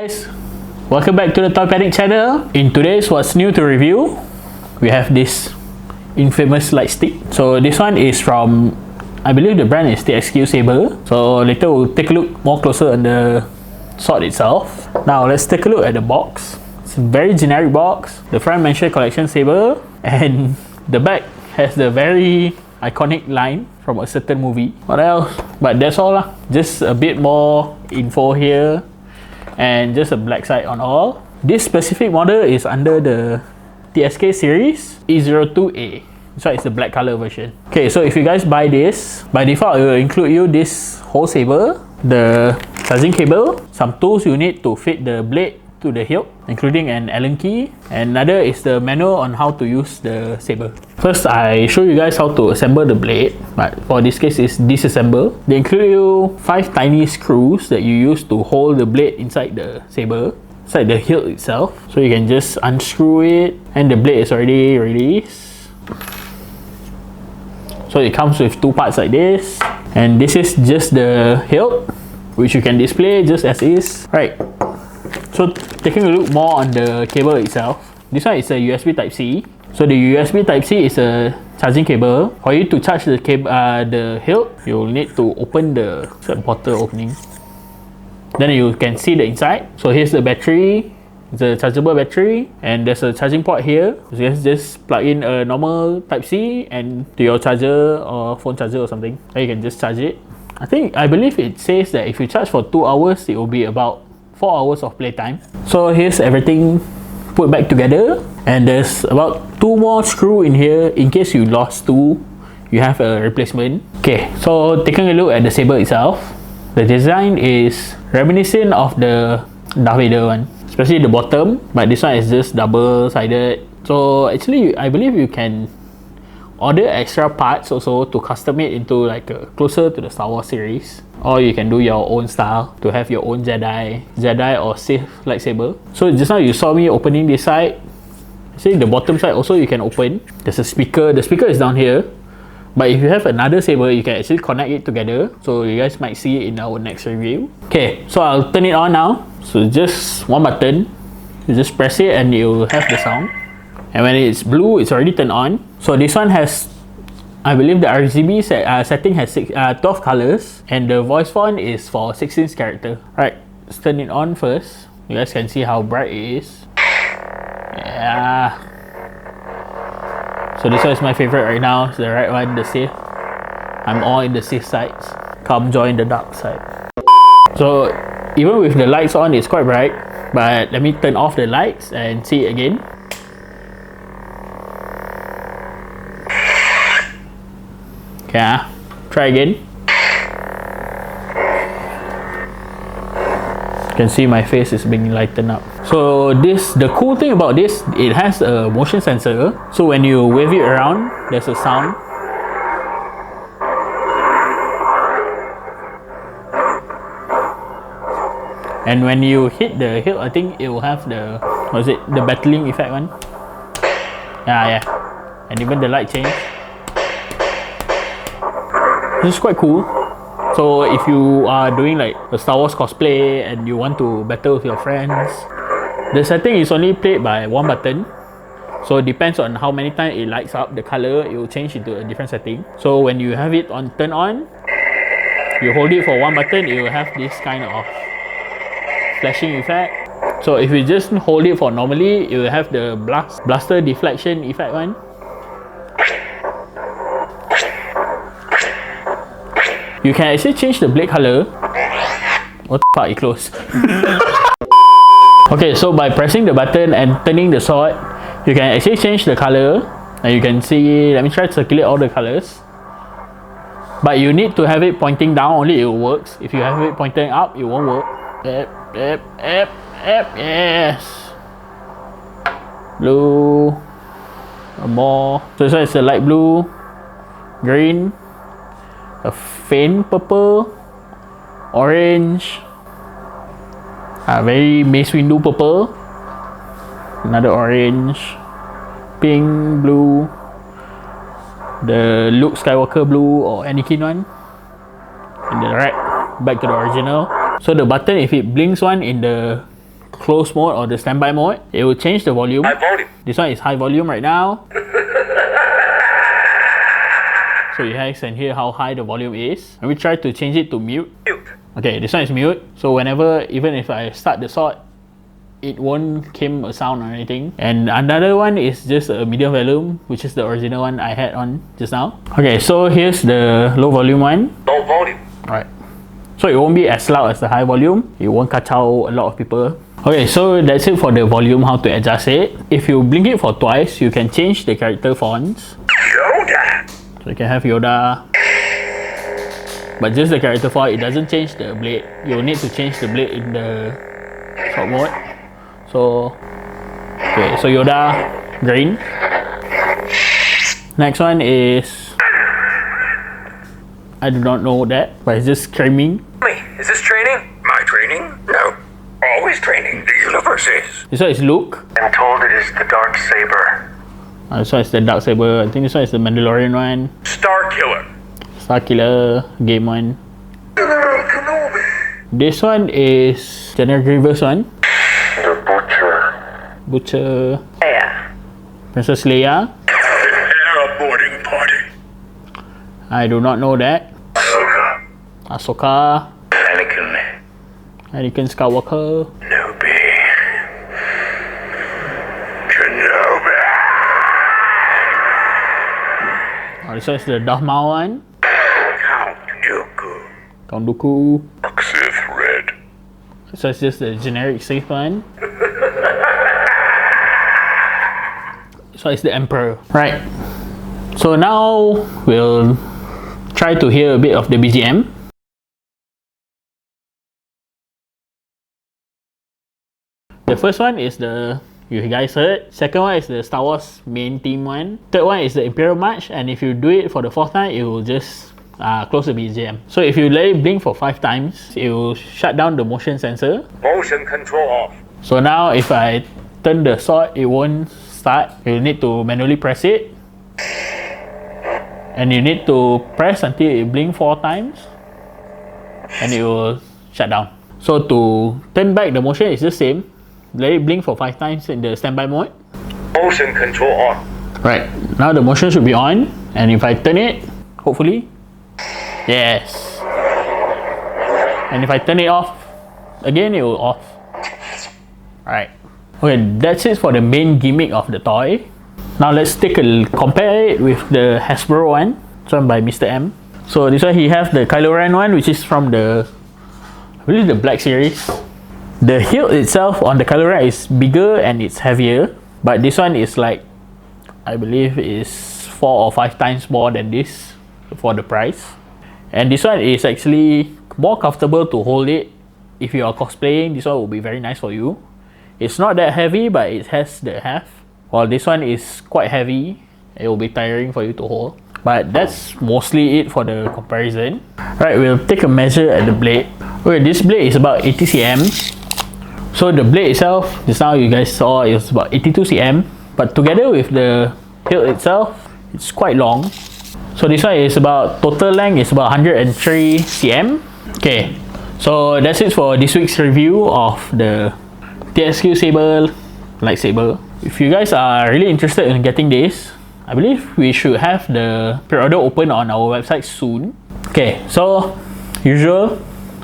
guys, welcome back to the Toypanic channel. In today's What's New to Review, we have this infamous light stick. So this one is from, I believe the brand is TXQsaber. So later we'll take a look more closer on the sword itself. Now let's take a look at the box. It's a very generic box. The front mentioned collection saber, and the back has the very iconic line from a certain movie. What else? But that's all lah. Just a bit more info here and just a black side on all. This specific model is under the TSK series E02-A. So it's the black color version. Okay, so if you guys buy this, by default it will include you this whole saber, the charging cable, some tools you need to fit the blade to the hilt, including an Allen key, and another is the manual on how to use the saber. First, I show you guys how to assemble the blade, but for this case is disassemble. They include you 5 tiny screws that you use to hold the blade inside the saber, inside the hilt itself. So you can just unscrew it, and the blade is already released. So it comes with 2 parts like this, and this is just the hilt, which you can display just as is. Right. So taking a look more on the cable itself, this one is a USB Type-C. So the USB Type-C is a charging cable. For you to charge the cable, the hilt, you'll need to open the bottle opening. Then you can see the inside. So here's the battery. It's a chargeable battery, and there's a charging port here. So you just plug in a normal Type-C and to your charger or phone charger or something. Then you can just charge it. I believe it says that if you charge for 2 hours, it will be about 4 hours of playtime. So here's everything put back together, and there's about 2 more screws in here in case you lost 2, you have a replacement. Okay, so taking a look at the saber itself, the design is reminiscent of the Darth Vader one, especially the bottom, but this one is just double-sided. So actually I believe you can order extra parts also to custom it into like closer to the Star Wars series, or you can do your own style to have your own Jedi or Sith lightsaber. So just now you saw me opening this side. See the bottom side also you can open. There's a speaker. The speaker is down here, but if you have another saber, you can actually connect it together. So you guys might see it in our next review. Okay, so I'll turn it on now. So just one button, you just press it and you'll have the sound. And when it's blue, it's already turned on. So this one has, I believe the RGB setting has 12 colors, and the voice font is for 16 character. Right, let's turn it on first. You guys can see how bright it is. Yeah. So this one is my favorite right now. It's the right one, the Sith. I'm all in the Sith sides. Come join the dark side. So even with the lights on, it's quite bright. But let me turn off the lights and see it again. Okay, try again. You can see my face is being lightened up. So the cool thing about this, it has a motion sensor. So when you wave it around, there's a sound. And when you hit the hilt, I think it will have the, the battling effect one. Yeah. And even the light change. This is quite cool. So if you are doing like a Star Wars cosplay and you want to battle with your friends, the setting is only played by 1 button. So it depends on how many times it lights up the color, it will change into a different setting. So when you have it on turn on, you hold it for 1 button, it will have this kind of flashing effect. So if you just hold it for normally, it will have the blaster deflection effect one. You can actually change the blade color. What the fuck, it closed. Okay, so by pressing the button and turning the sword, you can actually change the color. And you can see, let me try to circulate all the colors. But you need to have it pointing down, only it works. If you have it pointing up, it won't work. Yes. Blue. More. So this one is a light blue, green, a faint purple, orange, a very Mace Windu purple, another orange, pink, blue, the Luke Skywalker blue or Anakin one, and the right back to the original. So the button, if it blinks one in the close mode or the standby mode, it will change the volume. High volume. This one is high volume right now. So you guys can hear how high the volume is. And we try to change it to mute. Okay, this one is mute. So whenever, even if I start the sword, it won't come a sound or anything. And another one is just a medium volume, which is the original one I had on just now. Okay, so here's the low volume one. Low volume. Alright. So it won't be as loud as the high volume. It won't catch out a lot of people. Okay, so that's it for the volume, how to adjust it. If you blink it for twice, you can change the character fonts. Yoda. So you can have Yoda. But just the character font, it doesn't change the blade. You'll need to change the blade in the sword mode. So, okay, so Yoda, green. Next one is, I do not know that, but it's just screaming. Is this training? My training? No. Always training. The universe is. This one is Luke. I'm told it is the dark saber. This one is the dark saber. I think this one is the Mandalorian one. Star Killer. Star Killer game one. General Kenobi. This one is General Grievous one. The Butcher. Butcher. Yeah. Princess Leia. Prepare a boarding party. I do not know that. Ahsoka. Anakin Skywalker. Kenobi. Kenobi. This one is the Darth Maul one. Count Dooku. Count Dooku. Sith Red. So it's just the generic Sith one. So it's the Emperor. Right. So now we'll try to hear a bit of the BGM. The first one is the, you guys heard. Second one is the Star Wars main theme one. Third one is the Imperial March, and if you do it for the fourth time, it will just close the BGM. So if you let it blink for 5 times, it will shut down the motion sensor. Motion control off. So now if I turn the sword, it won't start. You'll need to manually press it. And you need to press until it blinks 4 times. And it will shut down. So to turn back the motion, it's the same. Let it blink for 5 times in the standby mode. Motion control on. Right, now the motion should be on. And if I turn it, hopefully, yes. And if I turn it off, again it will off. Alright, okay, that's it for the main gimmick of the toy. Now let's take a compare it with the Hasbro one. It's one by Mr. M. So this one he has the Kylo Ren one, which is from the, I believe, the Black Series. The hilt itself on the Kylo Ren is bigger and it's heavier, but this one is like, I believe is 4 or 5 times more than this for the price. And this one is actually more comfortable to hold it. If you are cosplaying, this one will be very nice for you. It's not that heavy, but it has the heft. While this one is quite heavy, it will be tiring for you to hold. But that's mostly it for the comparison. Right, we'll take a measure at the blade. Okay, this blade is about 80 cm. So the blade itself, just now you guys saw, it was about 82 cm. But together with the hilt itself, it's quite long. So this one is about, total length is about 103 cm. Okay, so that's it for this week's review of the TXQsaber lightsaber. If you guys are really interested in getting this, I believe we should have the pre-order open on our website soon. Okay, so usual,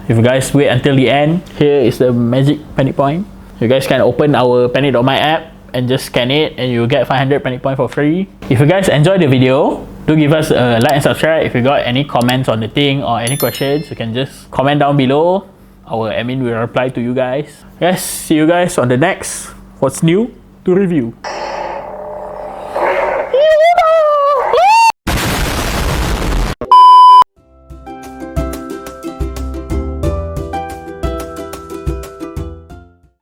if you guys wait until the end, here is the magic Panic point. You guys can open our Panic.my app and just scan it and you'll get 500 Panic point for free. If you guys enjoyed the video, do give us a like and subscribe. If you got any comments on the thing or any questions, you can just comment down below. Our admin will reply to you guys. Yes, see you guys on the next What's New to Review.